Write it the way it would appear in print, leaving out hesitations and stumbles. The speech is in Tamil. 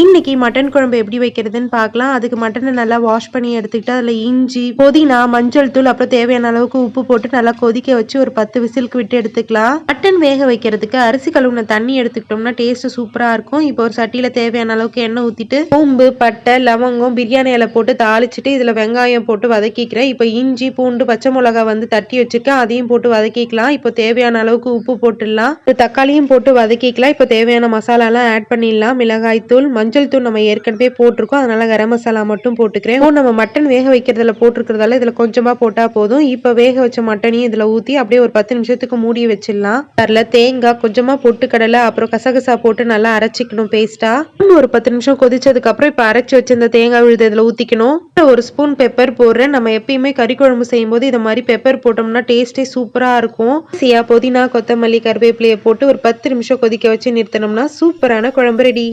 இன்னைக்கு மட்டன் குழம்பு எப்படி வைக்கிறதுன்னு பார்க்கலாம். அதுக்கு மட்டனை நல்லா வாஷ் பண்ணி எடுத்துக்கிட்டு அதில் இஞ்சி, புதினா, மஞ்சள் தூள், அப்புறம் தேவையான அளவுக்கு உப்பு போட்டு நல்லா கொதிக்க வச்சு ஒரு 10 விசிலுக்கு விட்டு எடுத்துக்கலாம். மட்டன் வேக வைக்கிறதுக்கு அரிசி கழுவுன தண்ணி எடுத்துக்கிட்டோம்னா டேஸ்ட் சூப்பரா இருக்கும். இப்போ ஒரு சட்டியில தேவையான அளவுக்கு எண்ணெய் ஊத்திட்டு பூம்பு, பட்டை, லவங்கம், பிரியாணி இலை போட்டு தாளிச்சிட்டு இதுல வெங்காயம் போட்டு வதக்கிக்கிறேன். இப்போ இஞ்சி, பூண்டு, பச்சை மிளகாய் வந்து தட்டி வச்சிருக்கேன், அதையும் போட்டு வதக்கிக்கலாம். இப்போ தேவையான அளவுக்கு உப்பு போட்டுடலாம். தக்காளியும் போட்டு வதக்கிக்கலாம். இப்போ தேவையான மசாலா எல்லாம் ஆட் பண்ணிடலாம். மிளகாய் தூள், மஞ்சள் தூள் நம்ம ஏற்கனவே போட்டிருக்கோம், அதனால கரம் மசாலா மட்டும் போட்டுக்கிறேன். நம்ம மட்டன் வேக வைக்கிறதுல போட்டிருக்கிறதால இதுல கொஞ்சமா போட்டா போதும். இப்ப வேக வச்ச மட்டனையும் இதுல ஊத்தி அப்படியே ஒரு 10 நிமிஷத்துக்கு மூடி வச்சிடலாம். அதுல தேங்காய், கொஞ்சமா பொட்டுக்கடலை, அப்புறம் கசகசா போட்டு நல்லா அரைச்சிக்கணும் பேஸ்டா. ஒரு 10 நிமிஷம் கொதிச்சதுக்கு அப்புறம் இப்ப அரைச்சு வச்சிருந்த தேங்காய் விழுது இதுல ஊத்திக்கணும். ஒரு ஸ்பூன் பெப்பர் போடுறேன். நம்ம எப்பயுமே கறி குழம்பு செய்யும் போது இதை மாதிரி பெப்பர் போட்டோம்னா டேஸ்டே சூப்பரா இருக்கும். புதினா, கொத்தமல்லி, கருவேப்பிலையை போட்டு ஒரு 10 நிமிஷம் கொதிக்க வச்சு நிறுத்தினோம்னா சூப்பரான குழம்பு ரெடி.